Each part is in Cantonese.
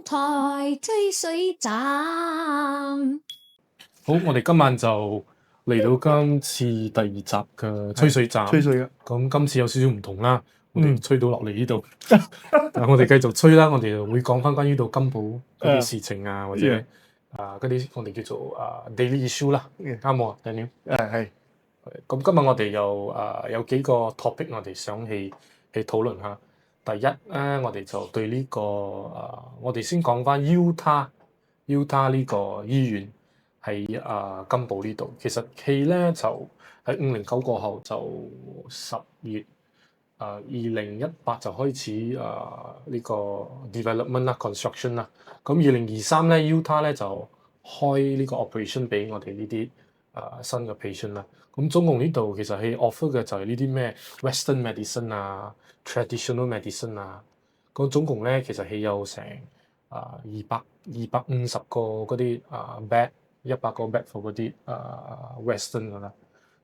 台吹水站。好，我哋今晚就嚟到今次第二集嘅吹水站。吹水嘅，咁今次有少少唔同啦，我哋吹到落嚟呢度，但我哋繼續吹啦。我哋就會講翻關於到金寶嗰啲事情啊，或者嗰啲我哋叫做daily issue 啦，啱冇啊 Daniel？ 係。咁今日我哋又有幾個 topic 我哋想去討論下。第一咧，我哋就對呢個我哋先講翻 Utah 呢個醫院喺金寶呢度。其實佢咧就喺509過後就10月2018就開始呢個 development 啦 construction 啦。咁2023咧 Utah 咧就開呢個 operation 俾我哋呢啲新嘅 patient 啦。咁總共呢度其實係 offer 嘅就係呢啲咩 Western medicine 啊、traditional medicine 啊。咁總共咧其實係有成250個嗰啲bed， 100個 bed for 嗰啲Western 㗎啦。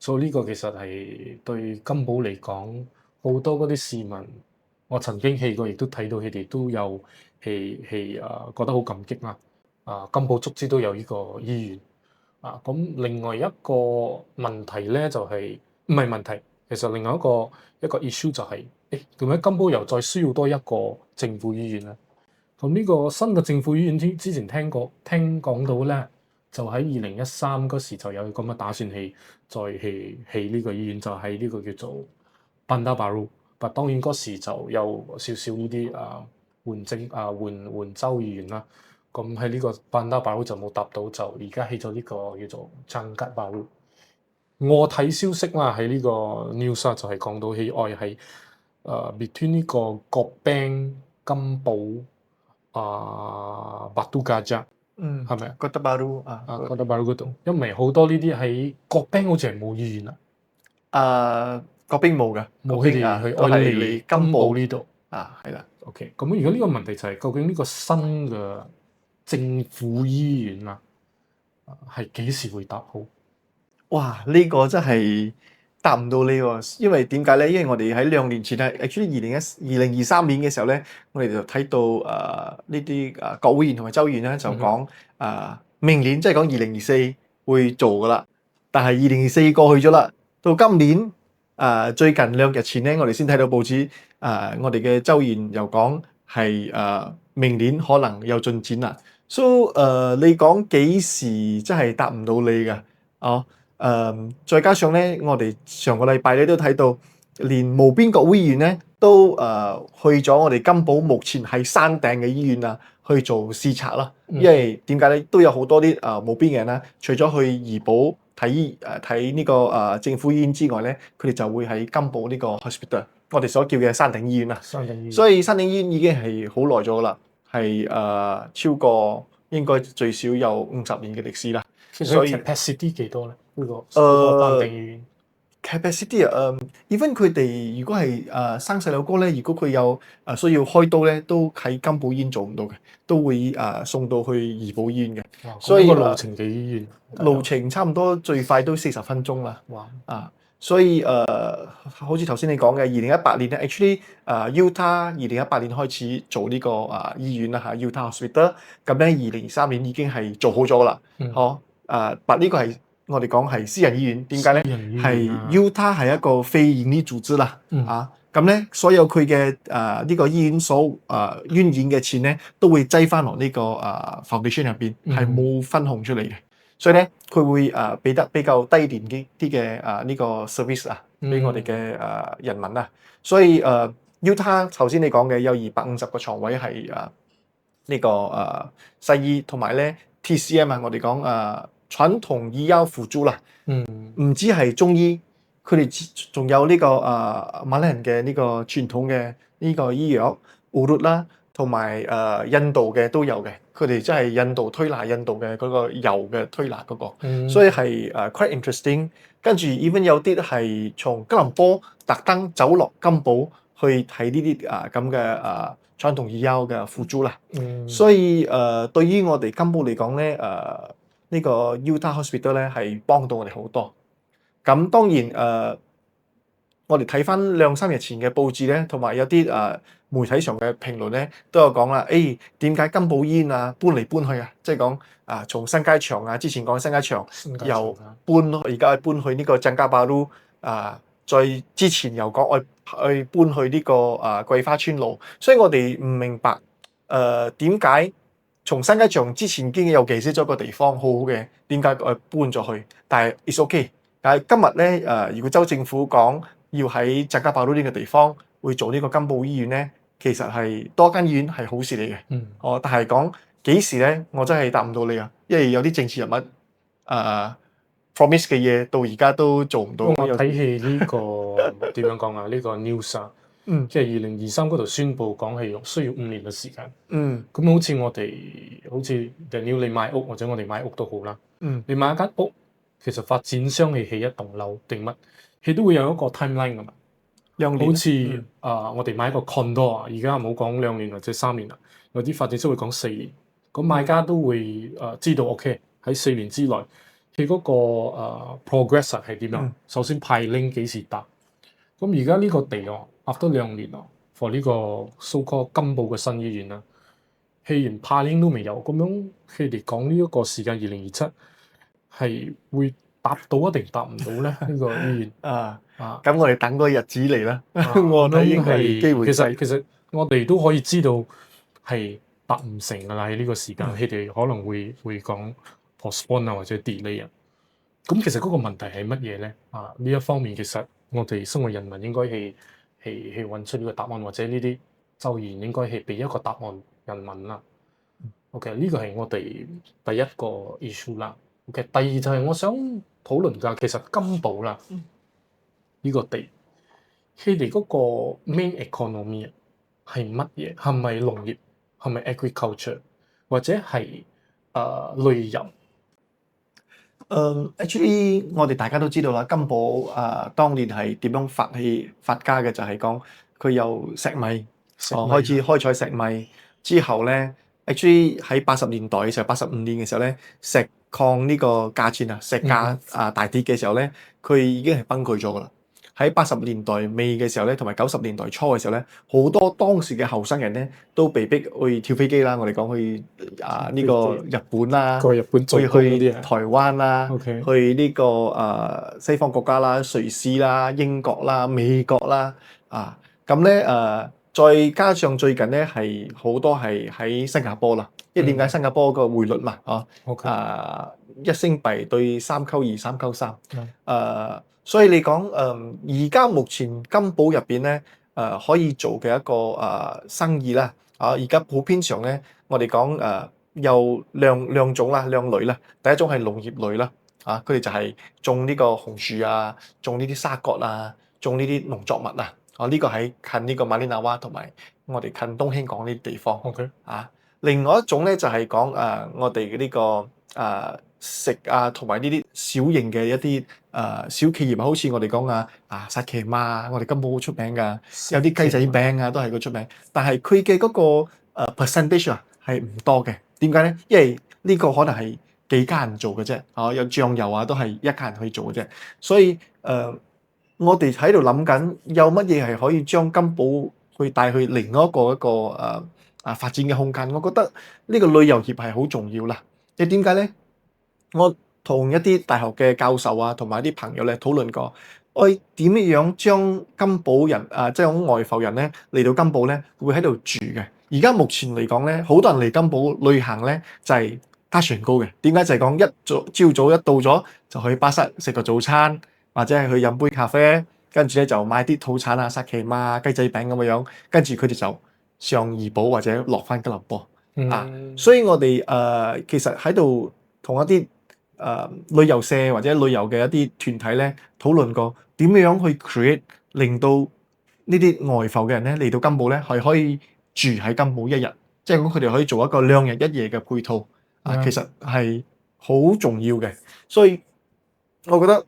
所以呢個其實係對金寶嚟講，好多嗰啲市民，我曾經去過，亦都睇到佢哋都有覺得好感激啦。金寶足之都有呢個醫院。咁另外一個問題咧就係唔係問題，其實另外一個 issue 就係點解金寶又再需要多一個政府醫院咧？咁呢個新嘅政府醫院之前聽講到咧，就喺2013嗰時就有咁嘅打算再起呢個醫院，就喺呢個叫做 Bandar Baru。但當然嗰時就有少少呢啲換州議員啦。咁喺呢個 Bandar Baru就冇答到，就而家起咗呢個叫做 Jangkat Baru。我睇消息啦，喺呢個 news 就係講到起愛係between 呢個國賓金寶Batu Gajah，係咪啊Kota Baru Kota Baru 嗰度，因為好多呢啲喺國賓好似係冇醫院啊。國賓冇嘅，冇佢哋去都係嚟金寶呢度係啦。OK， 咁而家呢個問題就係究竟呢個新嘅政府醫院係幾時會搭好？哇！呢個真係答唔到你喎，因為點解咧？因為我哋喺2年前係 actually 2023年嘅時候咧，我哋就睇到呢啲國會議員同埋州議員咧就講明年即係講2024會做噶啦，但係2024過去咗啦，到今年最近2日前咧，我哋先睇到報紙我哋嘅州議員又講係明年可能有進展啦。So 你講幾時真係答唔到你㗎？再加上咧，我哋上個禮拜咧都睇到，連無邊國會議員咧都去咗我哋金寶目前喺山頂嘅醫院去做視察啦。因為點解咧？都有好多啲無邊嘅人啦，除咗去怡保睇呢個政府醫院之外咧，佢哋就會喺金寶呢個 hospital， 我哋所叫嘅山頂醫院啦。山頂醫院。所以山頂醫院已經係好耐咗啦，係超過應該最少有50年嘅歷史啦。所以 capacity 幾多咧？呢個山頂醫院 capacity even 佢哋如果係生細路哥咧，如果佢有需要開刀咧，都喺金寶醫院做唔到嘅，都會送到去怡保醫院嘅。所以個路程幾遠？路程差唔多最快都40分鐘啦。哇！所以好似頭先你講嘅2018年咧 ，actually Utah 2018年開始做呢個醫院啦Utah Hospital， 咁咧2023年已經係做好咗啦。但呢個係我哋講係私人醫院，點解咧？係 Utah 係一個非營利組織啦。咁咧所有佢嘅呢個醫院所捐獻嘅錢咧，都會擠翻落呢個foundation 入邊，係冇分紅出嚟嘅。所以咧，佢會俾得比較低廉啲嘅呢個 service 俾我哋嘅人民啦。所以Utah 頭先你講嘅有250個床位係呢個西醫，同埋咧 TCM 我哋講傳統醫藥輔助啦。唔止係中醫，佢哋仲有呢個馬來人嘅呢個傳統嘅呢個醫藥 urut 啦，同埋印度嘅都有嘅。佢哋真係印度推拿印度嘅嗰個油嘅推拿嗰個，所以係quite interesting。跟住 even 有啲係從吉隆坡特登走落金寶去睇呢啲咁嘅傳統醫藥嘅輔助啦。所以對於我哋金寶嚟講咧，呢個 Utah Hospital 咧係幫到我哋好多。咁當然我哋睇翻2-3日前嘅報紙咧，同埋有啲媒體上嘅評論咧，都有講啦。點解金寶醫院啊搬嚟搬去啊？即係講從新街場啊，之前講新街場又而家搬去呢個鄭家巴魯再之前又講去搬去呢個桂花村路，所以我哋唔明白點解從新街場之前已經有記識咗個地方好好嘅，點解搬咗去？但係 it's okay。但係今日咧如果州政府講要喺鄭家巴魯呢個地方會做呢個金寶醫院咧，其實係多間醫院係好事嚟嘅。但係講幾時咧，我真係答唔到你啊，因為有啲政治人物promise 嘅嘢到而家都做唔到。我睇起呢個點樣講啊？呢個 news 啊，即係2023嗰度宣布講係需要5年嘅時間。咁好似我哋好似 Daniel 你買屋或者我哋買屋都好啦。你買一間屋，其實發展商係起一棟樓定乜，佢都會有一個 timeline 噶嘛。好似我哋買一個 condo 啊，而家唔好講2年或者3年啦，有啲發展商會講4年。咁買家都會知道 OK 喺4年之內，佢嗰個progress 係點樣？首先派 link 幾時搭？咁而家呢個地after 2年for 呢個 so called 金寶嘅新醫院啦，佢連派 link 都未有，咁樣佢哋講呢一個時間2027係會搭到一定搭唔到咧？呢個醫院咁我哋等個日子嚟啦。我睇應該係機會細。其實我哋都可以知道係達唔成噶啦，喺呢個時間，佢哋可能會講 postpone 或者 delay 啊。咁其實嗰個問題係乜嘢咧？呢一方面其實我哋身為人民應該係揾出呢個答案，或者呢啲州議員應該係俾一個答案人民啦。OK， 呢個係我哋第一個 issue 啦。OK， 第二就係我想討論㗎，其實金寶啦呢個地，佢哋嗰個 main economy 係乜嘢？係咪農業？係咪 agriculture？ 或者係旅遊？Actually， 我哋大家都知道啦，金寶當年係點樣發家嘅？就係講佢由石米開始開採石米之後咧，actually 喺80年代嘅時候，85年嘅時候咧，石礦呢個價錢石價大跌嘅時候咧，佢已經係崩潰咗噶啦。喺80年代尾嘅時候咧，同埋90年代初嘅時候咧，好多當時嘅後生人咧都被逼去跳飛機啦。我哋講去呢個日本啦，去台灣啦，去呢個西方國家啦，瑞士啦、英國啦、美國啦咁咧再加上最近咧係好多係喺新加坡啦。因為點解新加坡個匯率嘛1星幣對3溝2、3溝3所以你講而家目前金寶入邊咧可以做嘅一個生意啦而家普遍上咧，我哋講有兩種啦，兩類啦。第一種係農業類啦佢哋就係種呢個紅樹種呢啲沙葛種呢啲農作物呢個喺近呢個馬里納灣同埋我哋近東興港呢啲地方。另外一種咧就係講我哋嘅呢個食同埋呢啲小型嘅一啲小企業好似我哋講薩琪瑪我哋金寶好出名㗎，有啲雞仔餅都係佢出名，但係佢嘅嗰個percentage 係唔多嘅。點解咧？因為呢個可能係幾家人做嘅啫，有醬油都係一家人去做嘅啫。所以我哋喺度諗緊有乜嘢係可以將金寶去帶去另一個發展嘅空間。我覺得呢個旅遊業係好重要啦。即係點解咧？我同一啲大學嘅教授同埋啲朋友咧討論過，我點樣將金寶人即係外埠人咧嚟到金寶咧會喺度住嘅。而家目前嚟講咧，好多人嚟金寶旅行咧就係加船高嘅。點解？就係講朝早一到咗就去巴剎食個早餐，或者係去飲杯咖啡，跟住咧就買啲套餐薩琪瑪雞仔餅咁樣，跟住佢哋就上怡保或者落翻吉隆坡所以我哋其實喺度同一啲旅遊社或者旅遊嘅一啲團體咧討論過點樣去 create 令到呢啲外埠嘅人咧嚟到金寶咧係可以住喺金寶一日，即係講佢哋可以做一個2日1夜嘅配套其實係好重要嘅。所以我覺得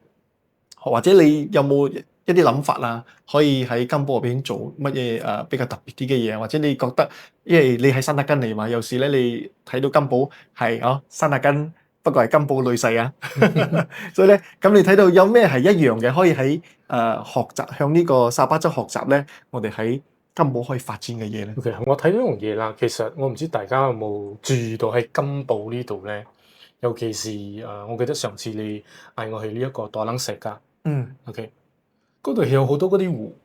或者你有冇一啲諗法可以喺金寶入邊做乜嘢比較特別啲嘅嘢，或者你覺得因為你喺山打根嚟嘛，有時咧你睇到金寶係山打根不過係金寶女婿啊。所以咧，咁你睇到有咩係一樣嘅，可以喺學習向呢個沙巴州學習咧？我哋喺金寶可以發展嘅嘢咧。OK，我睇到樣嘢啦。其實我唔知大家有冇注意到喺金寶呢度咧，尤其是我記得上次你嗌我去呢一個大冷石家嗯，OK，嗰度有好多嗰啲湖。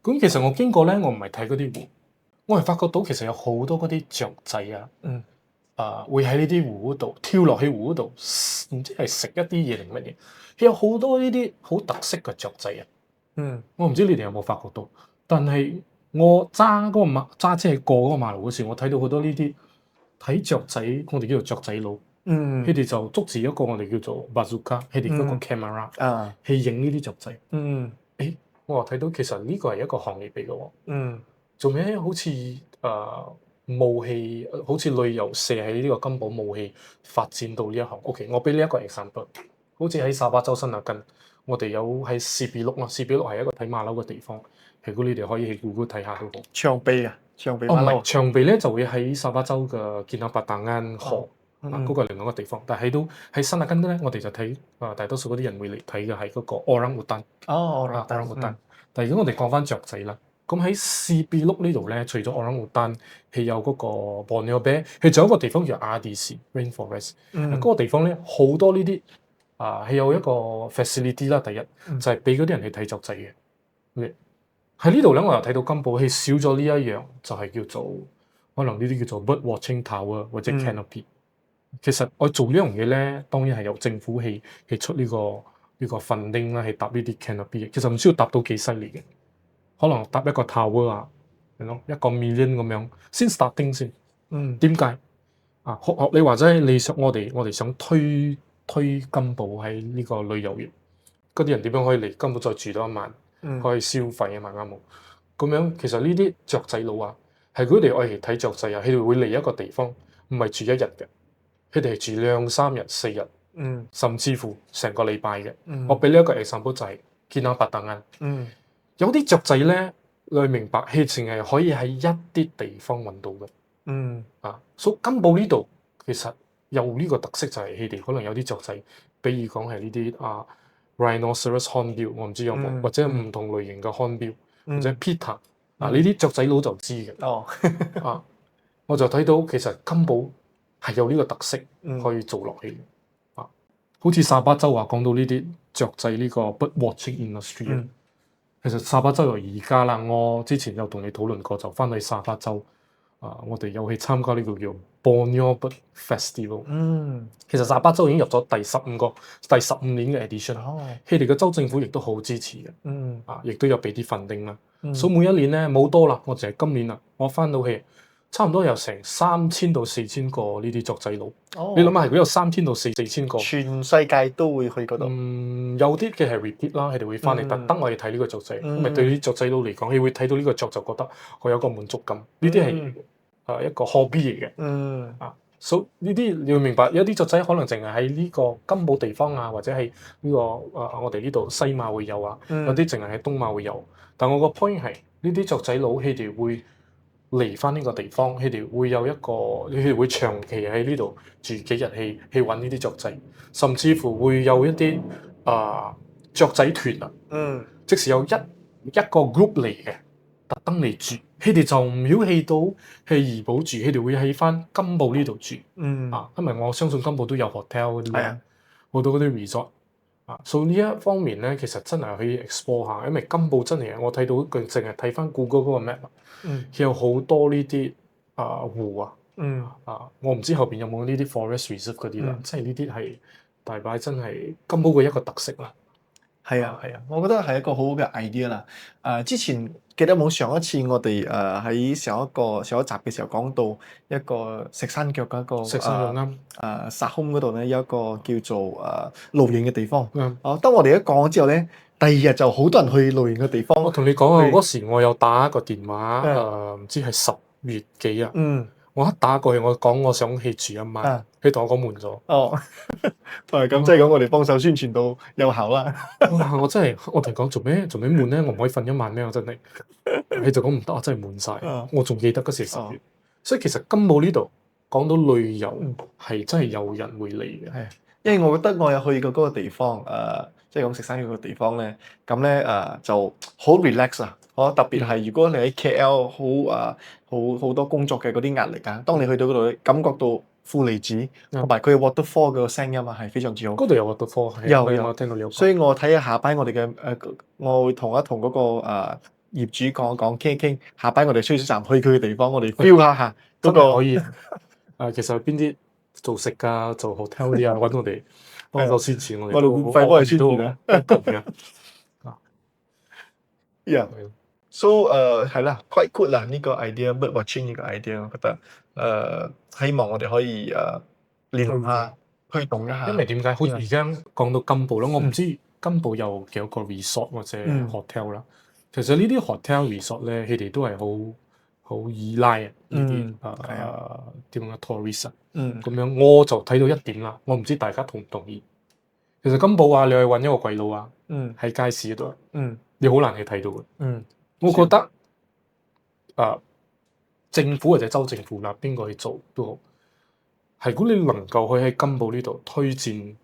咁其實我經過咧，我唔係睇嗰啲湖，我係發覺到其實有好多嗰啲雀仔啊，嗯會喺呢啲湖嗰度跳落去湖嗰度，唔知係食一啲嘢定乜嘢。有好多呢啲好特色嘅雀仔啊！嗯我唔知你哋有冇發覺到，但係我揸嗰個揸車過嗰個馬路嗰時，我睇到好多呢啲睇雀仔，我哋叫做雀仔佬，嗯佢哋就捉住一個我哋叫做 bazooka，佢哋嗰個 camera 啊去影呢啲雀仔。嗯我話睇到其實呢個係一個行業嚟嘅喎，嗯做咩好似武器，好似旅遊社喺呢個金寶武器發展到呢一行。OK，我俾你一個 example，好似喺沙巴州新亞根，我哋有喺士比碌啦，士比碌係一個睇馬騮嘅地方，如果你哋可以去 Google 睇下都好。長臂啊，長臂哦，唔係馬騮長鼻咧，就會喺沙巴州嘅建立白達灣河嗰個係另外一個地方，但係都喺新亞根咧，我哋就睇大多數嗰啲人會嚟睇嘅係嗰個 orang utan。哦orang utan。但係如果我哋講翻雀仔啦，咁喺士比碌呢度咧，除咗 orang utan，係有嗰個 Borneo bear，佢仲有一個地方叫 RDC rainforest。嗰個地方咧好多呢啲係有一個 facility 啦，第一就係俾嗰啲人去睇雀仔嘅。喺呢度咧，我又睇到金寶係少咗呢一樣，就係叫做可能呢啲叫做 bird watching tower 或者 canopy。其實我做呢樣嘢咧，當然係由政府去出呢個 funding 啦，去搭呢啲 canopy。其實唔需要搭到幾犀利嘅，可能搭一個 tower 啊，係咯，一個 million 咁樣先 starting 先。點解學你話齋，你想我哋想推金寶喺呢個旅遊業，嗰啲人點樣可以嚟金寶再住多一晚？可以消費啊嘛，啱冇？咁樣其實呢啲雀仔佬啊，係佢哋愛嚟睇雀仔啊，佢哋會嚟一個地方，唔係住一日嘅，佢哋係住2、3日、4日，甚至乎成個禮拜嘅。我俾呢一個 example 就係見下白達雁。有啲雀仔咧，你明白，佢淨係可以喺一啲地方揾到嘅。所以金寶呢度其實有呢個特色，就係佢哋可能有啲雀仔，比如講係呢啲Rhinoceros hornbill，我唔知有冇，或者唔同類型嘅 hornbill，或者 Pitta 呢啲雀仔佬就知嘅。我就睇到其實金寶係有呢個特色可以做落去嘅。好似沙巴州話講到呢啲雀仔呢個 bird watching industry，其實沙巴州由而家啦，我之前有同你討論過，就翻去沙巴州我哋有去參加呢個叫 Borneo Bird Festival。其實沙巴州已經入咗第15年嘅 edition。佢哋嘅州政府亦都好支持嘅。亦都有俾啲funding啦。所以每一年咧冇多啦，我淨係今年啦，我翻到去差唔多有成3000到4000個呢啲雀仔佬。你諗下，如果有3000到4000個，全世界都會去嗰度。有啲嘅係 repeat 啦，佢哋會翻嚟特登我哋睇呢個雀仔，因為對啲雀仔佬嚟講，佢會睇到呢個雀就覺得佢有個滿足感。呢啲係一個 hobby 嚟嘅。所以呢啲你要明白，有啲雀仔可能淨係喺呢個金寶地方啊，或者係呢個我哋呢度西馬會有啊，有啲淨係喺東馬會有。但我個 point 係呢啲雀仔佬，佢哋會嚟翻呢個地方，佢哋會有一個，佢哋會長期喺呢度住幾日去揾呢啲雀仔，甚至乎會有一啲雀仔團啊。即使有一個 group 嚟嘅，特登嚟住，佢哋就唔要去到去怡保住，佢哋會喺翻金寶呢度住。因為我相信金寶都有 hotel 嗰啲，好多嗰啲 resort。所以呢一方面咧，其實真係可以 explore 下，因為金寶真係我睇到佢淨係睇翻 Google 嗰個 map，佢有好多呢啲湖啊。我唔知後邊有冇呢啲 forest reserve 嗰啲啦，即係呢啲係大擺真係金寶嘅一個特色啦。係啊，我覺得係一個好好嘅 idea 啦。之前記得冇上一次我哋喺上一集嘅時候講到一個石山腳嘅一個石山腳啱。沙空嗰度咧有一個叫做露營嘅地方。當我哋一講咗之後咧，第2日就好多人去露營嘅地方。我同你講啊，嗰時我有打一個電話，唔知係10月幾啊。我一打過去，我講我想去住一晚，佢同我講滿咗。咁即係講我哋幫手宣傳到有效啦。我真係我同佢講做咩悶咧？我唔可以瞓一晚咩？我真係，佢就講唔得，我真係悶晒。我仲記得嗰時10月，所以其實金寶呢度講到旅遊係真係有人會嚟嘅。係，因為我覺得我有去過嗰個地方，即係講食生意嗰個地方咧，咁咧就好 relax 啊！特別係如果你喺 KL 好多工作嘅嗰啲壓力啊，當你去到嗰度，感覺到負離子同埋佢 waterfall 嘅聲音啊，係非常之好。嗰度有 waterfall，有我聽到你有講。所以我睇下下班我哋嘅我會同嗰個業主講傾一傾，下班我哋需要站去佢嘅地方，我哋 feel 下嗰個可以。其實邊啲做食㗎、做 hotel 啲啊，揾我哋幫手宣傳，我哋會費幫你宣傳啊。So 係啦 ，quite good 啦呢個 idea，bird watching 呢個 idea，我覺得希望我哋可以聯絡下，推動一下。因為點解？好似而家講到金寶啦，我唔知金寶有幾多個 resort 或者 hotel 啦。其實呢啲 hotel resort 咧，佢哋都係好依賴呢啲點講 tourist 咁樣。我就睇到一點啦，我唔知大家同唔同意。其實金寶啊，你去揾一個鬼佬啊，喺街市嗰度，你好難去睇到嘅。我覺得政府或者州政府啦，邊個去做都好，係如果你能夠去喺金寶呢度推薦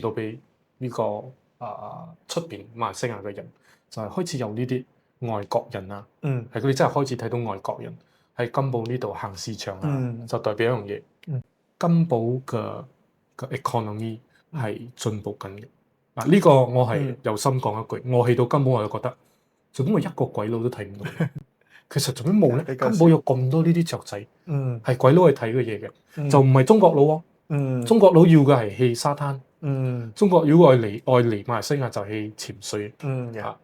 到俾呢個出邊馬來西亞嘅人，就係開始有呢啲外國人啊，係佢哋真係開始睇到外國人喺金寶呢度行市場啊，就代表一樣嘢，金寶嘅 economy 係進步緊嘅。嗱，呢個我係有心講一句，我去到金寶我就覺得，做咩我一個鬼佬都睇唔到？其實做咩冇咧？金寶有咁多呢啲雀仔，係鬼佬去睇嘅嘢嘅，就唔係中國佬喎。中國佬要嘅係去沙灘，中國如果愛嚟馬來西亞就去潛水，係啦，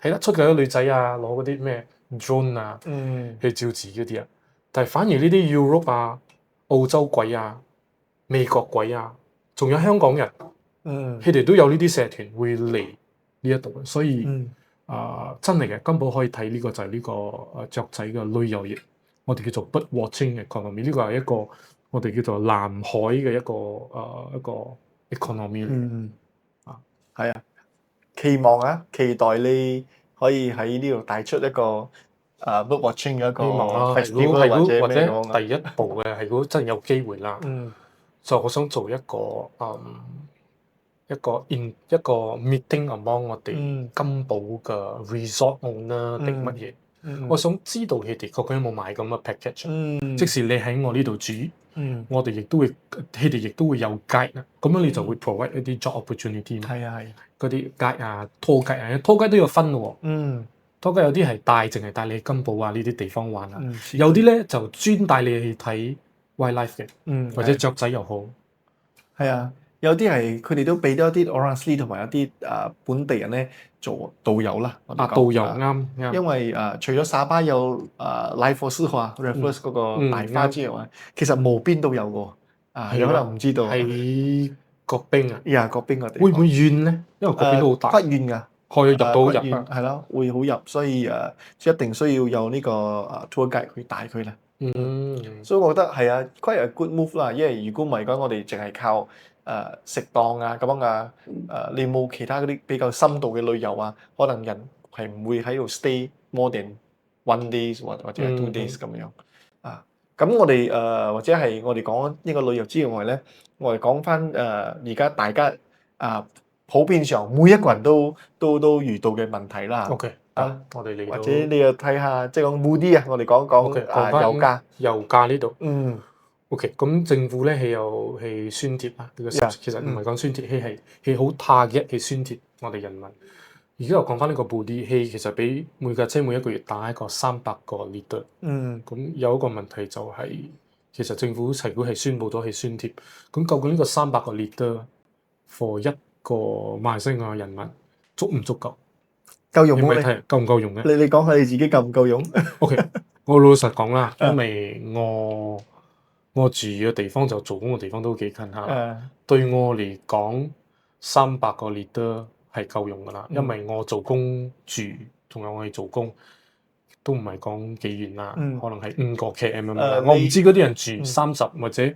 睇得出嘅啲女仔啊，攞嗰啲咩 drone 啊，去照字嗰啲啊。但係反而呢啲 Europe 啊、澳洲鬼啊、美國鬼啊，仲有香港人，佢哋都有呢啲社團會嚟呢一度，所以真係嘅，金寶可以睇呢個就係呢個雀仔嘅旅遊業，我哋叫做 bird watching economy，呢個係一個我哋叫做南海嘅一個 economy。係啊，期望啊，期待你可以喺呢度帶出一個bird watching 嘅一個 festival 或者第一步嘅係如果真係有機會啦，就我想做一個meeting among 我哋金寶嘅 resort owner 定乜嘢？我想知道佢哋究竟有冇買咁嘅 package。即使你喺我呢度住，我哋亦都會，佢哋亦都會有 guide 啦。咁樣你就會 provide 一啲 job opportunity。係啊係。嗰啲 guide 啊、tour guide 啊，tour guide 都有分嘅喎。tour guide 有啲係淨係帶你去金寶啊呢啲地方玩啊。有啲咧就專帶你去睇 wildlife 嘅，或者雀仔又好。係啊。有啲係佢哋都俾咗啲 Orang 同埋一啲本地人咧做導遊啦。導遊啱。因為除咗沙巴有來佛士華 Raffles 嗰個大花之外，其實無邊都有喎。有可能唔知道。喺國賓啊。國賓個地方。會唔會遠咧？因為國賓都好大。不遠㗎。可以入到入係咯，會好入，所以一定需要有呢個tour guide 去帶佢啦。所以我覺得係啊 quite a good move 啦。因為如果唔係講，我哋淨係靠食檔啊咁樣啊，你冇其他嗰啲比較深度嘅旅遊啊，可能人係唔會喺度 stay more than 1 days 或者係 2 days 咁樣咁我哋或者係我哋講呢個旅遊之外咧，我哋講翻而家大家普遍上每一個人都遇到嘅問題啦。OK，我哋嚟到或者你又睇下，即係講 Moody 啊，我哋講講油價呢度。OK，咁政府咧係有係宣貼啊，呢個其實唔係講宣貼，係好 target 嘅宣貼我哋人民。而家又講翻呢個 Moody，其實俾每架車每一個月打一個300個 litre。咁有一個問題就係，其實政府如果係宣佈咗係宣貼，咁究竟呢個300個 litre for 一個馬來西亞人民足唔足夠？夠用冇？夠唔夠用嘅？你講下你自己夠唔夠用？OK， 我老實講啦，因為我住嘅地方就做工嘅地方都幾近下。對我嚟講，300個 litre係夠用噶啦，因為我做工住，仲有我哋做工都唔係講幾遠啦，可能係5個 km 咁樣。我唔知嗰啲人住30或者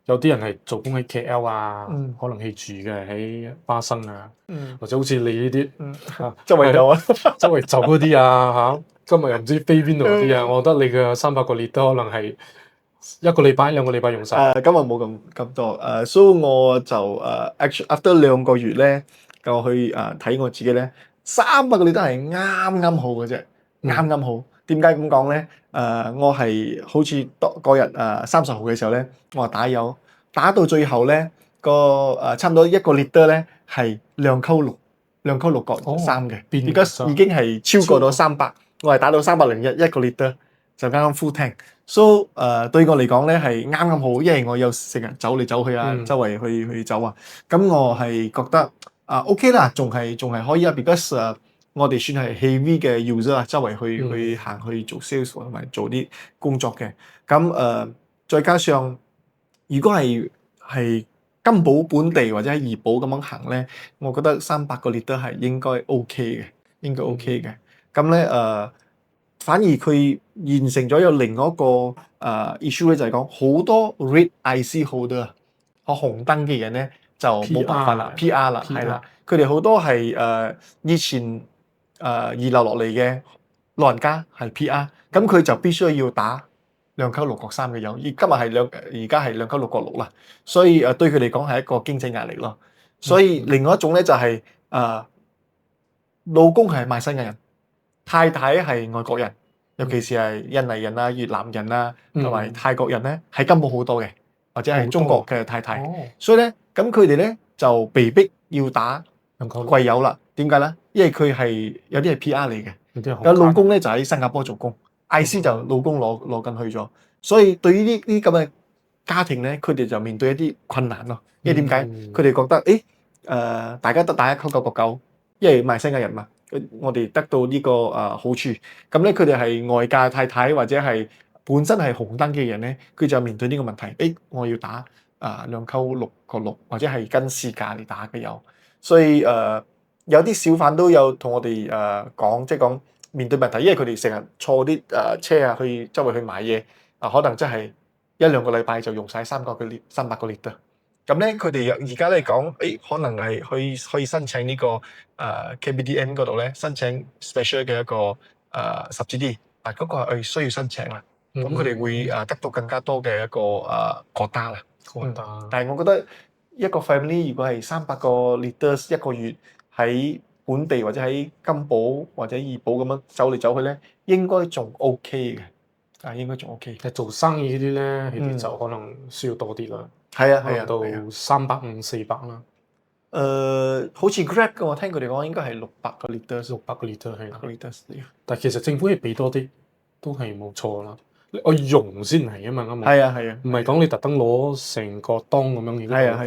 有啲人係做工喺 KL 啊，可能係住嘅喺巴生啊，或者好似你呢啲周圍走啊，周圍走嗰啲啊今日又唔知飛邊度嗰啲啊，我覺得你嘅300個 litre可能係一個禮拜兩個禮拜用晒。今日冇咁多所以我就actually after 2個月咧，我去睇我自己咧，300個列都係啱啱好嘅啫，啱啱好。點解咁講咧？我係好似嗰日30號嘅時候咧，我話打油，打到最後咧差唔多1個列得咧係2.6嘅，而家已經係超過咗300，我係打到301個列得。就啱啱 full tank， so 對我嚟講咧係啱啱好，因為我有成日走嚟走去啊，周圍去走啊，咁我係覺得OK 啦，仲係可以啊 ，because 我哋算係 heavy 嘅 user 啊，周圍去行去做 sales 同埋做啲工作嘅，咁再加上如果係金寶本地或者喺怡保咁樣行咧，我覺得300個列都係應該 OK 嘅，咁咧反而佢現成咗有另外一個issue 咧，就係講好多 red IC holder 紅燈嘅人咧就冇辦法啦 ，PR 啦，係啦，佢哋好多係以前遺留落嚟嘅老人家係 PR，咁佢就必須要打2.6.3嘅油，而家係2.6.6啦，所以對佢嚟講係一個經濟壓力咯。所以另外一種咧就係老公係賣身嘅人。太太係外國人，尤其是係印尼人啊、越南人啊，同埋泰國人咧，係金寶好多嘅，或者係中國嘅太太。所以咧，咁佢哋咧就被逼要打貴油啦。點解咧？因為佢係有啲係 PR 嚟嘅，有老公咧就喺新加坡做工，IC 就老公攞緊去咗。所以對於呢啲咁嘅家庭咧，佢哋就面對一啲困難咯。因為點解？佢哋覺得大家得打一溝9.9，因為賣身嘅人嘛。我哋得到呢個好處，咁咧佢哋係外嫁太太或者係本身係紅燈嘅人咧，佢就面對呢個問題。我要打2.6.6或者係跟市價嚟打嘅油，所以有啲小販都有同我哋講，即係講面對問題，因為佢哋成日坐啲車啊去周圍去買嘢，可能真係1-2個禮拜就用晒300個列得。咁咧，佢哋而家嚟講，可能係可以申請呢個KBDN 嗰度咧，申請 special 嘅一個subsidy，但嗰個係需要申請啦。咁佢哋會得到更加多嘅一個quota啦。但係我覺得一個 family 如果係300個 liters 一個月喺本地或者喺金寶或者怡保咁樣走嚟走去咧，應該仲 OK 嘅。應該仲 OK。做生意呢啲咧，佢哋就可能需要多啲啦。係啊，到350、400啦。好似 Grab 嘅，我聽佢哋講應該係600個 liters，600個 litre 係。liters。但係其實政府係俾多啲，都係冇錯啦。我用先係啊嘛，啱冇？係啊。唔係講你特登攞成個檔咁樣。係啊。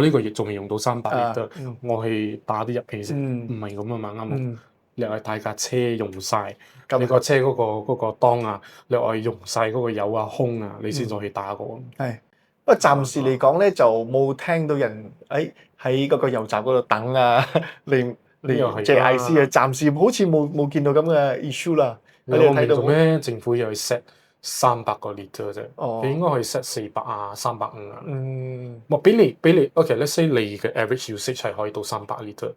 呢個亦仲未用到300 litre，我係打啲入氣先，唔係咁啊嘛，啱冇？你係大架車用晒，你個車嗰個檔啊，你係用晒嗰個油啊、空啊，你先再去打過。係。不過暫時嚟講咧，就冇聽到人喺嗰個油站嗰度等啊，嚟借 IC 啊，暫時好似冇見到咁嘅 issue 啦。你睇到咩？政府又去 set 300個 litre 啫，佢應該可以 set 400啊、350啊。我俾你 OK，let's say 你嘅 average usage 係可以到300 litre，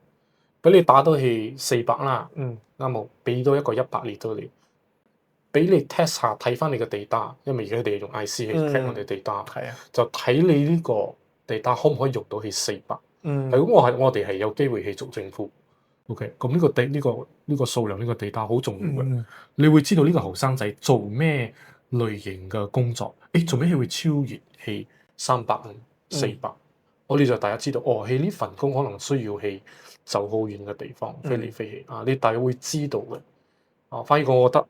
俾你打到去400啦。啱冇？俾多一個100 litre你。俾你 test 下睇翻你嘅地單，因為而家佢哋用 IC 去 check 我哋地單，就睇你呢個地單可唔可以用到去400。如果我哋係有機會去做政府 ，OK， 咁呢個數量呢個地單好重要嘅。你會知道呢個後生仔做咩類型嘅工作，做咩佢會超越去350、400，我哋就大家知道，喺呢份工可能需要去走好遠嘅地方飛嚟飛去你大家會知道嘅。反而我覺得。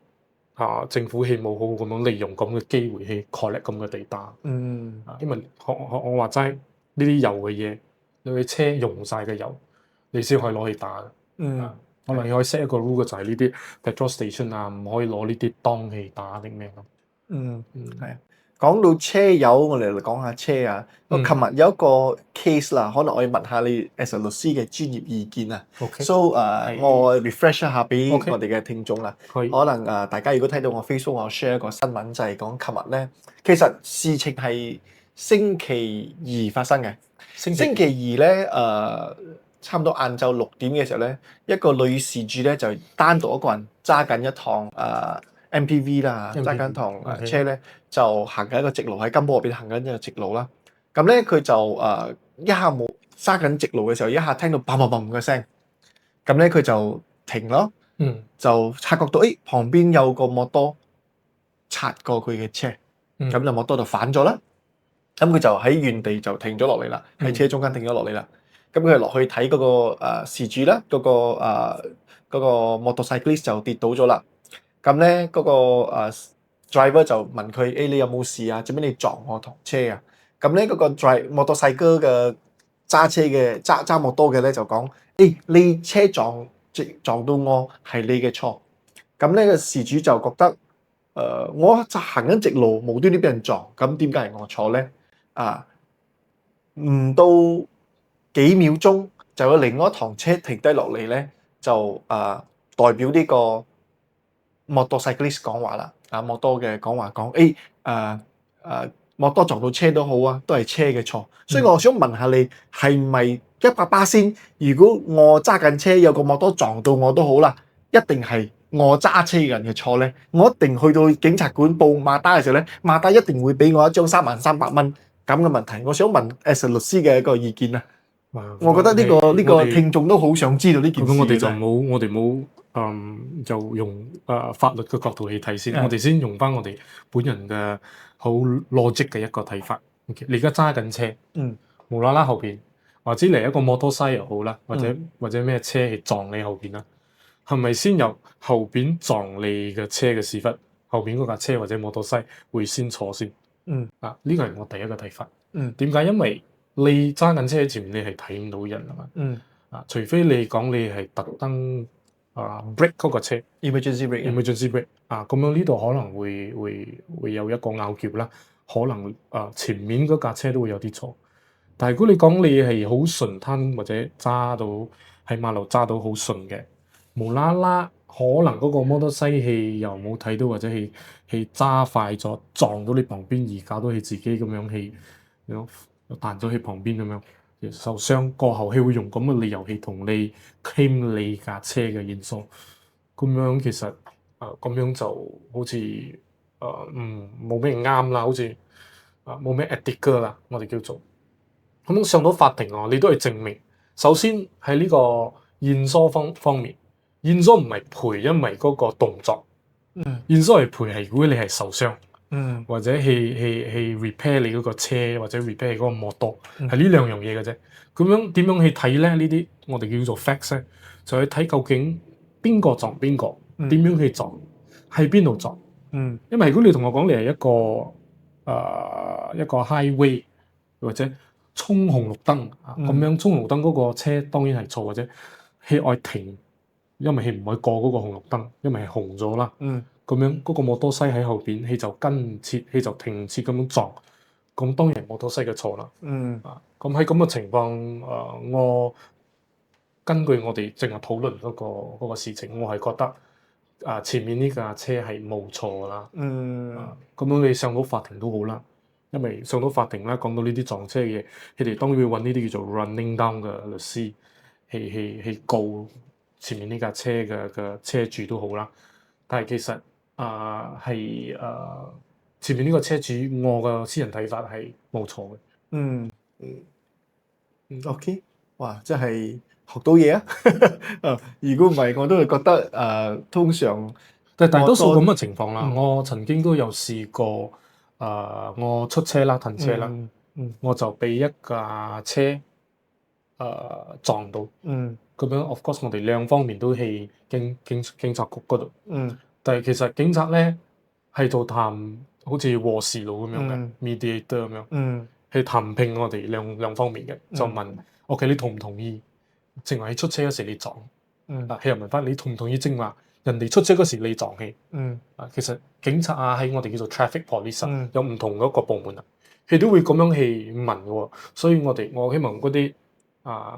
政府係冇好咁樣利用咁嘅機會去 collect 咁嘅地單。因為我話齋呢啲油嘅嘢，你嘅車用晒嘅油，你先可以攞去打。可能你可以 set 一個 rule 就係呢啲 petrol station 唔可以攞呢啲檔去打定咩咁。係啊。講到車油，我哋嚟講下車啊。我琴日有一個 case 啦，可能我要問下你 as 律師嘅專業意見啊。So 我 refresh 一下俾我哋嘅聽眾啦。可能大家如果睇到我 Facebook 我 share 一個新聞，就係講琴日咧，其實事情係星期二發生嘅。星期二咧差唔多晏晝6點嘅時候咧，一個女事主咧就單獨一個人揸緊一趟 MPV 啦， MPV 揸緊堂 OK 車咧就行緊一個直路喺金寶嗰邊行緊一個直路啦。咁咧佢就一下冇揸緊直路嘅時候，一下聽到砰砰砰嘅聲，咁咧佢就停咯，嗯就察覺到旁邊有個摩多擦過佢嘅車，嗯咁就摩多就反咗啦。咁佢就喺原地就停咗落嚟啦，喺車中間停咗落嚟啦。咁佢落去睇嗰個事主啦，嗰個 motorcyclist 就跌倒咗啦。咁咧嗰個driver 就問佢：你有冇事啊？做咩你撞我堂車啊？咁咧嗰個 motorcycle 嘅揸摩多嘅咧就講：你車撞到我係你嘅錯。咁呢個事主就覺得我就行緊直路，無端端俾人撞，咁點解係我錯咧？唔到幾秒鐘就有另外一堂車停低落嚟咧，就代表呢個摩托 cyclist 講話啦。摩多嘅講話講摩多撞到車都好啊，都係車嘅錯。所以我想問下你係咪100%？如果我揸緊車有個摩多撞到我都好啦，一定係我揸車嘅人嘅錯咧？我一定去到警察館報馬打嘅時候咧，馬打一定會俾我一張3300蚊咁嘅問題。我想問 as a 律師嘅一個意見啊。我覺得呢個聽眾都好想知道呢件事。咁我哋冇就用法律嘅角度去睇先，我哋先用翻我哋本人嘅好邏輯嘅一個睇法。你而家揸緊車，無啦啦後邊或者嚟一個摩托西又好啦，或者咩車去撞你後邊啦，係咪先由後邊撞你嘅車嘅屎忽，後邊嗰架車或者摩托西會先坐先？呢個係我第一個睇法。點解？因為你揸緊車前面，你係睇唔到人啊嘛。除非你講你係特登break 嗰個車 emergency brake 咁樣呢度可能會有一個拗撬啦。可能前面嗰架車都會有啲錯。但係如果你講你係好順攤或者揸到喺馬路揸到好順嘅，無啦啦可能嗰個摩托西氣又冇睇到，或者係揸快咗撞到你旁邊，而搞到佢自己咁樣氣彈咗喺旁邊咁樣受傷，過後佢會用咁嘅理由去同你 claim 你架車嘅驗數，咁樣其實咁樣就好似冇咩啱啦，好似冇咩 ethical 啦，我哋叫做咁上到法庭你都係證明。首先喺呢個驗疏方面，驗疏唔係賠因為嗰個動作，驗疏係賠係如果你係受傷。或者去 repair 你嗰個車，或者 repair 你嗰個摩托，係呢兩樣嘢嘅啫。咁樣點樣去睇咧？呢啲我哋叫做 facts 咧，就去睇究竟邊個撞邊個，點樣去撞，喺邊度撞。因為如果你同我講你係一個 highway 或者衝紅綠燈咁樣衝紅綠燈嗰個車當然係錯，或者佢愛停，因為佢唔可以過嗰個紅綠燈，因為係紅咗啦。咁樣嗰個摩托西喺後邊，佢就跟唔切，佢就停唔切咁樣撞，咁當然摩托西嘅錯啦。咁喺咁嘅情況，我根據我哋淨係討論嗰個事情，我係覺得前面呢架車係冇錯啦。咁樣你上到法庭都好啦，因為上到法庭啦，講到呢啲撞車嘅嘢，佢哋當然會揾呢啲叫做 running down 嘅律師去告前面呢架車嘅車主都好啦。但係其實前面呢個車主，我嘅私人睇法係冇錯嘅。OK， 哇，真係學到嘢啊！如果唔係，我都會覺得通常但係大多數咁嘅情況啦，我曾經都有試過我出車啦、褪車啦，我就俾一架車撞到。咁樣 of course 我哋兩方面都係警察局嗰度。但係其實警察咧係做談好似和事佬咁樣嘅 mediator 咁樣，去談拼我哋兩方面嘅，就問 OK 你同唔同意？正話喺出車嗰時你撞，佢又問翻你同唔同意？正話人哋出車嗰時你撞佢。其實警察喺我哋叫做 traffic police 有唔同嗰個部門佢都會咁樣去問嘅喎。所以我希望嗰啲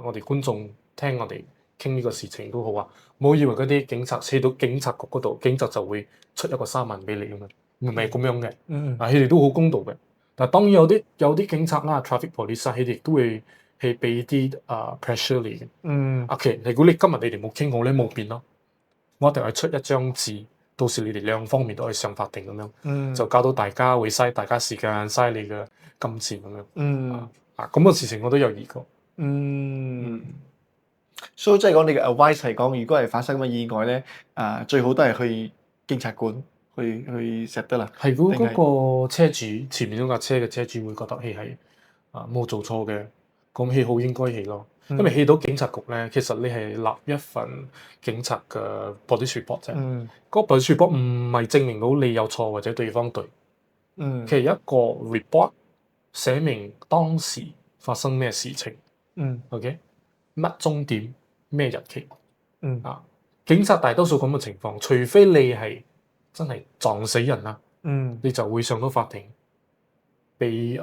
我哋觀眾聽我哋傾呢個事情都好唔好以為嗰啲警察去到警察局嗰度，警察就會出一個3萬俾你咁樣，唔係咁樣嘅。佢哋都好公道嘅。但係當然有啲警察啦 ，traffic police 佢哋都會係俾啲pressure 你嘅。其實如果今日你哋冇傾好咧，冇變咯，我一定係出一張紙到時你哋兩方面都可以上法庭咁樣，嗯就搞到大家會嘥大家時間，嘥你嘅金錢咁樣。嗯咁個事情我都有遇過。嗯，所以即係講你嘅 advice 係講，如果係發生咁嘅意外咧，最好都係去警察館去 set 得啦。係嗰個車主前面嗰架車嘅車主會覺得佢係冇做錯嘅，咁佢好應該起咯。因為起到警察局咧，其實你係立一份警察嘅 police report 啫。嗰個 police report 唔係證明到你有錯或者對方對。其實一個 report 寫明當時發生咩事情。OK， 乜終點咩日期。警察大多數咁嘅情況，除非你係真係撞死人啦，你就會上到法庭，俾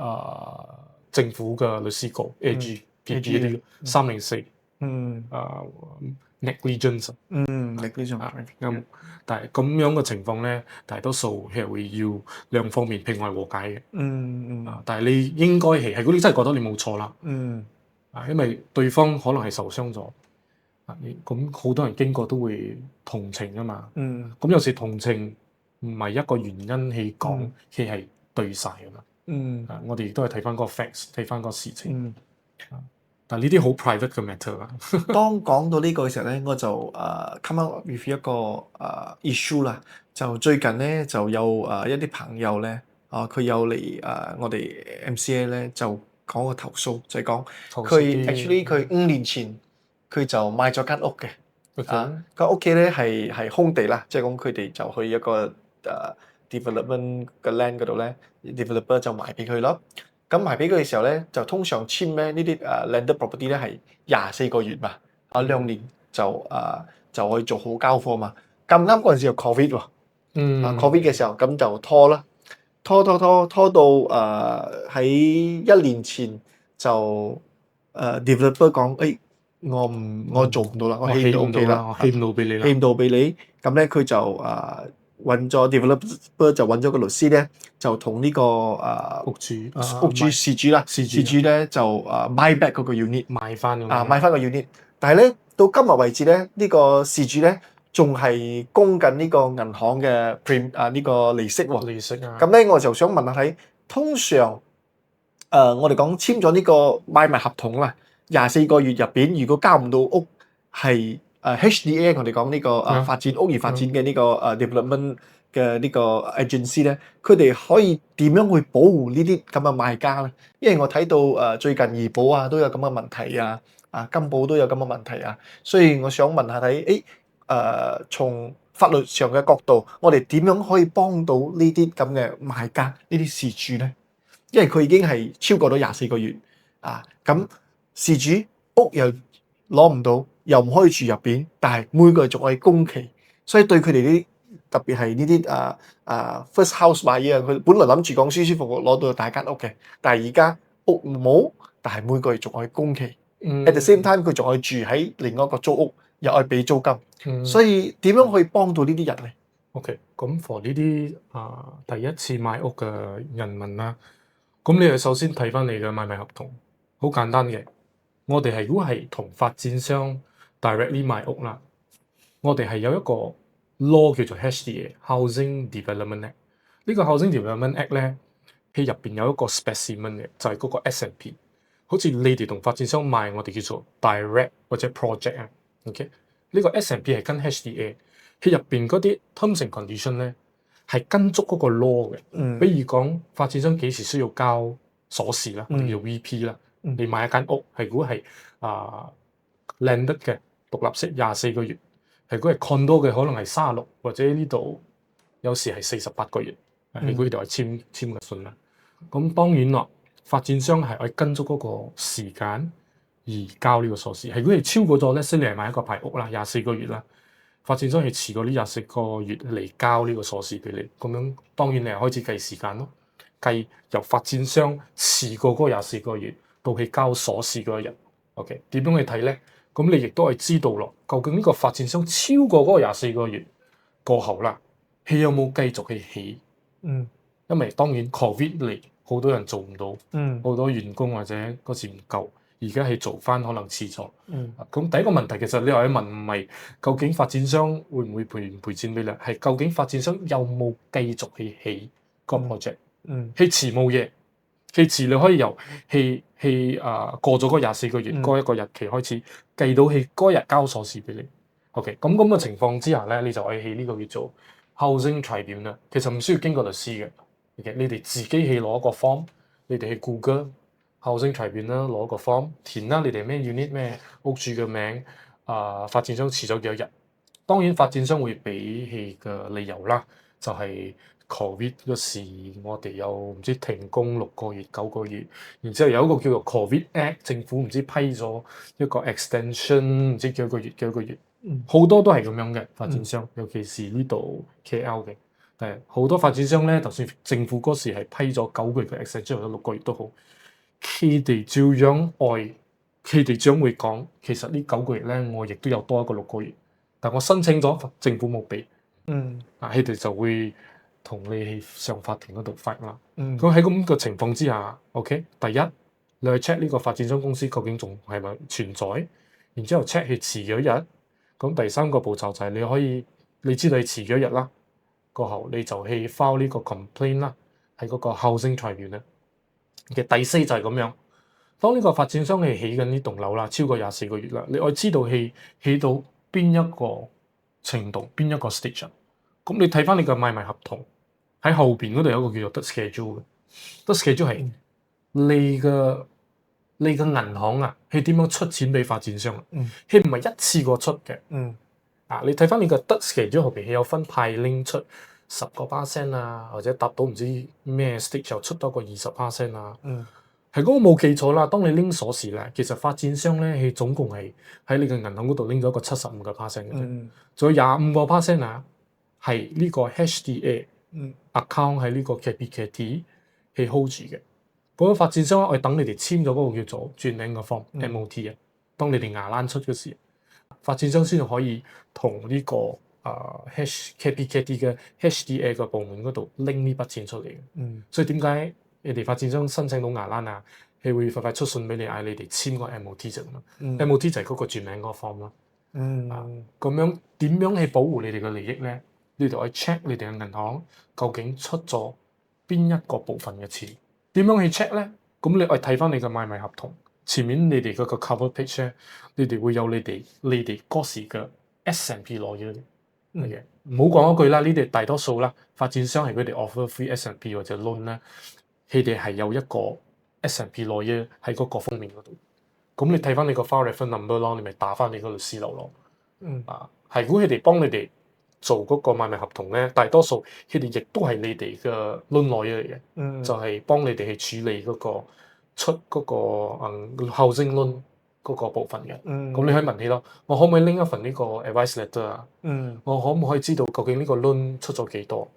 政府嘅律師告 AG 啲304negligence negligence 但係咁樣嘅情況咧，大多數係會要兩方面庭外和解嘅。但係你應該係如果你真係覺得你冇錯啦，因為對方可能係受傷咗，咁好多人經過都會同情啊嘛。咁有時同情唔係一個原因去講，佢係對晒噶嘛。我哋亦都係睇翻個 facts， 睇翻個事情。但係呢啲好 private 嘅 matter 啊。當講到呢個嘅時候咧，我就come up with 一個issue 啦。就最近咧就有一啲朋友咧佢有嚟我哋 MCA 咧就講個投訴，就係講佢 actually 佢5年前佢就買咗間屋嘅。個屋企咧係空地啦，即係講佢哋就去一個development 嘅 land 嗰度咧 ，developer 就賣俾佢咯。咁賣俾佢嘅時候咧，就通常簽咩呢啲landed property 咧係24個月嘛，2年就可以做好交貨嘛。咁啱嗰陣時有 covid 喎，covid 嘅時候咁就拖啦，拖到喺1年前就developer 講我做唔到啦，我起唔到屋企啦，起唔到俾你啦，起唔到俾你。咁咧佢就揾咗 developer 就揾咗個律師咧，就同呢個屋主事主啦，事主咧就buy back 嗰個 unit， 買翻個 unit。但係咧到今日為止咧，呢個事主咧仲係供緊呢個銀行嘅呢個利息喎。利息啊。咁咧我就想問下睇，通常我哋講簽咗呢個買賣合同啦，24個月入邊，如果交唔到屋係HDA 我哋講呢個發展屋宇發展嘅呢個development 嘅呢個 agency 咧，佢哋可以點樣去保護呢啲咁嘅賣家咧？因為我睇到最近怡保都有咁嘅問題金寶都有咁嘅問題所以我想問下睇，從法律上嘅角度，我哋點樣可以幫到呢啲咁嘅賣家呢啲事主咧？因為佢已經係超過咗24個月咁事主屋又攞唔到，又唔可以住入邊，但係每個月仲可以供期，所以對佢哋啲特別係呢啲first house buyer，佢本來諗住講舒舒服服攞到大間屋嘅，但係而家屋冇，但係每個月仲可以供期，at the same time 佢仲可以住喺另外一個租屋，又可以俾租金，所以點樣可以幫到呢啲人咧？OK，咁 for 呢啲第一次買屋嘅人民啦，咁你係首先睇翻你嘅買賣合同，好簡單嘅。我哋如果係同發展商 directly 買屋啦，我哋係有一個 law 叫做 HDA Housing Development Act。呢個 Housing Development Act 咧，佢入邊有一個 specimen 嘅，就係嗰個 S&P。好似你哋同發展商買，我哋叫做 direct 或者 project 啊。OK， 呢個 S&P 係跟 HDA， 佢入邊嗰啲 terms and condition 咧係跟足嗰個 law 嘅。比如講發展商幾時需要交鎖匙啦，我哋叫 VP 啦。你買一間屋，如果係landed 嘅獨立式24個月，如果係 condo 嘅可能係36，或者呢度有時係48個月。如果呢度係簽個信啦，咁當然啦，發展商係可以跟足嗰個時間而交呢個鎖匙。如果係超過咗咧，即係你係買一個排屋啦，24個月啦，發展商係遲過呢24個月嚟交呢個鎖匙俾你，咁樣當然你係開始計時間咯，計由發展商遲過嗰24個月。到佢交鎖匙嗰日 ，OK 點樣去睇咧？咁你亦都係知道咯。究竟呢個發展商超過嗰個24個月過後啦，佢有冇繼續去起？因為當然 Covid 嚟，好多人做唔到，好多員工或者嗰時唔夠，而家係做翻可能遲咗。嗯咁第一個問題其實你可以問唔係究竟發展商會唔會賠錢俾你，係究竟發展商有冇繼續去起個 project？去遲冇嘢，去遲你可以由去過咗嗰24個月嗰一個日期開始計到去嗰日交鎖匙俾你。OK，咁嘅情況之下咧，你就可以起呢個叫做 housing tribunal 啦。其實唔需要經過律師嘅。OK，你哋自己去攞個 form， 你哋去 Google housing tribunal 啦，攞個 form 填啦，你哋咩 unit 咩屋主嘅名，發展商遲咗幾多日。當然發展商會俾佢嘅理由啦，就係 Covid 嗰時我哋有唔知停工6個月9個月，然之後有一個叫做 Covid Act， 政府唔知批咗一個 extension 唔知幾多個月。好多都係咁樣嘅發展商，尤其是呢度 KL 嘅，但係好多發展商咧，就算政府嗰時係批咗9個月嘅 extension 或者6個月都好，佢哋照樣愛，佢哋將會講，其實呢9個月咧，我亦都有多一個6個月，但我申請咗，政府冇俾，佢哋就會同你上法庭嗰度 fight 啦。咁喺咁嘅情況之下 ，OK， 第一你去 check 呢個發展商公司究竟仲係咪存在，然之後 check 佢遲咗日。咁第三個步驟就係你知道你遲咗一日啦，過後你就去 file 呢個 complaint 啦，喺嗰個 housing tribunal 嘅第4就係咁樣。當呢個發展商係起緊呢棟樓啦，超過24個月啦，你可以知道起到邊一個程度，邊一個 stage。咁你睇翻你嘅買賣合同喺後邊嗰度有一個叫做 deed schedule 嘅，deed schedule 係你嘅銀行啊，係點樣出錢俾發展商啊？佢唔係一次過出嘅。你睇翻你個 deed schedule後邊，佢有分派拎出10%啊，或者達到唔知咩 stage 又出多個20%啊。係嗰個冇記錯啦。當你拎鎖匙咧，其實發展商咧，佢總共係喺你嘅銀行嗰度拎咗一個75%嘅啫，仲有25%啊，係呢個 HDA account 喺呢個 KPKT 係 hold 住嘅。嗰個發展商我等你哋簽咗嗰個叫做轉名嘅 form MOT 啊。當你哋牙爛出嗰時，發展商先可以同呢個KPKT 嘅 HDA 嘅部門嗰度拎呢筆錢出嚟嘅。所以點解你哋發展商申請到牙爛啊？佢會快快出信俾你，嗌你哋簽個 MOT 就咁啦。MOT 就係嗰個轉名嗰個 form 咯。咁樣點樣去保護你哋嘅利益咧？你哋可以 check 你哋嘅銀行究竟出咗邊一個部分嘅錢。點樣去 check 咧？咁你可以睇翻你嘅買賣合同前面，你哋嗰個 cover page 咧，你哋會有你哋嗰時嘅 S&P 攞咗嘅。唔好講一句啦，呢啲大多數啦，發展商係佢哋 offer free S&P 或者 loan 咧，佢哋係有一個 S&P 攞嘢喺嗰個封面嗰度。咁你睇翻你個 file reference number 咯，你咪打翻你個律師樓咯。係如果佢哋幫你哋做嗰個買賣合同咧，大多數佢哋亦都係你哋嘅 loan lawyer嚟嘅，就係幫你哋去處理嗰個出嗰個housing loan 嗰個部分嘅。咁你可以問佢咯，我可唔可以拎一份呢個 advice letter 啊？我可唔可以知道究竟呢個 loan 出咗幾多？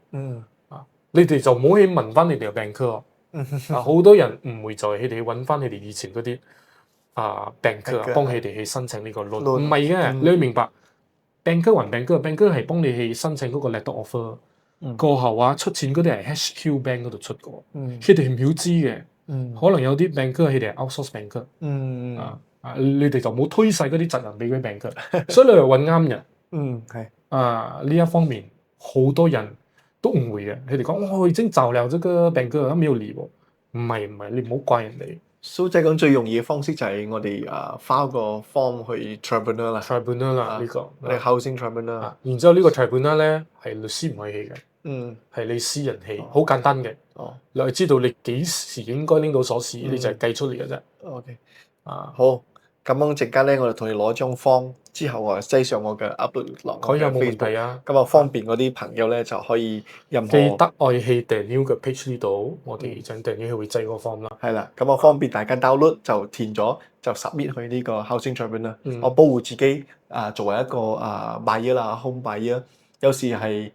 你哋就唔好去問翻你哋嘅 banker 好多人誤會就係佢哋去揾翻你哋以前嗰啲banker 幫佢哋去申請呢個 loan，唔係嘅，你要明白。banker 還 banker 係幫你去申請嗰個 letter offer，過後出錢嗰啲係 HQ bank 嗰度出嘅，佢哋唔曉知嘅，可能有啲 banker 佢哋係 outsource banker，你哋就冇推晒嗰啲責任俾嗰啲 banker，所以你又揾啱人，呢一方面好多人都誤會嘅，佢哋講我已經找了這個 banker，都沒有理喎，唔係，你唔好怪人哋。蘇仔講最容易嘅方式就係我哋file個 form 去 tribunal 啦，tribunal 啦呢個，我哋 housing tribunal。然之後呢個 tribunal 咧係律師唔可以起嘅，係你私人起，好簡單嘅。你係知道你幾時應該拎到鎖匙，你就係計出嚟嘅啫。OK，好。咁樣陣間咧，我就同你攞張 form，之後我擠上我嘅 upload 落我嘅 Facebook。有冇問題啊？咁方便嗰啲朋友咧就可以任何記得愛去 Daniel 嘅 page 呢度，我哋陣 Daniel 會擠個 form 啦。係啦，咁方便大家 download 就填咗就 submit 去呢個 housing tribunal 啦。我保護自己作為一個buyer 啦 home buyer，有時係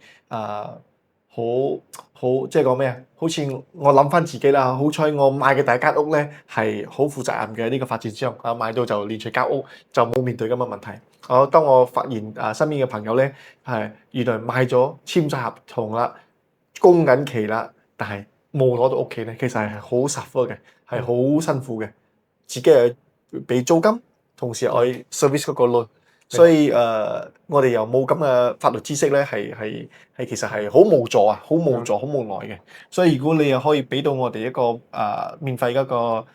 好即係講咩啊？好似我諗翻自己啦，好彩我買嘅第一間屋咧係好負責任嘅呢個發展商買到就連隨交屋就冇面對咁嘅問題。當我發現身邊嘅朋友咧係原來買咗簽咗合同啦，供緊期啦，但係冇攞到屋企咧，其實係好 suffer 嘅，係好辛苦嘅，自己係俾租金，同時我 service 嗰個 loan。所以我哋又冇咁嘅法律知識咧，係其實係好無助啊，好無助，好無奈嘅。所以如果你又可以俾到我哋一個免費嗰個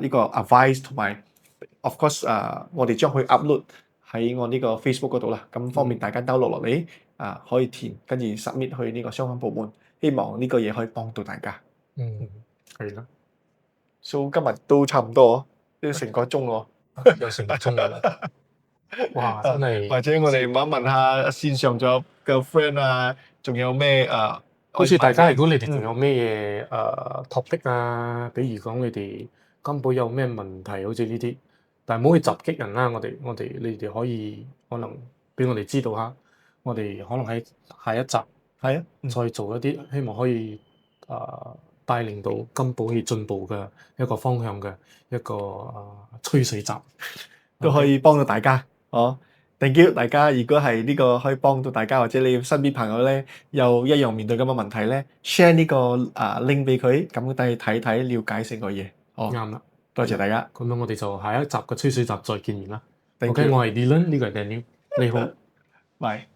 呢個 advice 同埋 of course 我哋將佢 upload 喺我呢個 Facebook 嗰度啦，咁方便大家 download 落嚟可以填，跟住 submit 去呢個相關部門，希望呢個嘢可以幫到大家。係啦。So 今日都差唔多，都成個鐘咯。有成個鐘㗎啦。哇！真係，或者我哋問下線上仲有嘅 friend 啊，仲有咩好似大家如果你哋仲有咩嘢topic 啊，比如講你哋根本有咩問題，好似呢啲，但係唔好去襲擊人啦。你哋可以可能俾我哋知道下，我哋可能喺下一集係啊，再做一啲希望可以帶領到金寶去進步嘅一個方向嘅一個吹水集，都可以幫到大家。thank you 大家。如果係呢個可以幫到大家，或者你身邊朋友咧又一樣面對咁嘅問題咧 ，share 呢個link 俾佢，咁等佢睇睇，了解成個嘢。啱啦，多謝大家。咁樣我哋就下一集嘅吹水集再見面啦。 Thank OK， you 我係 Dylan，呢個係 Daniel，你好。拜。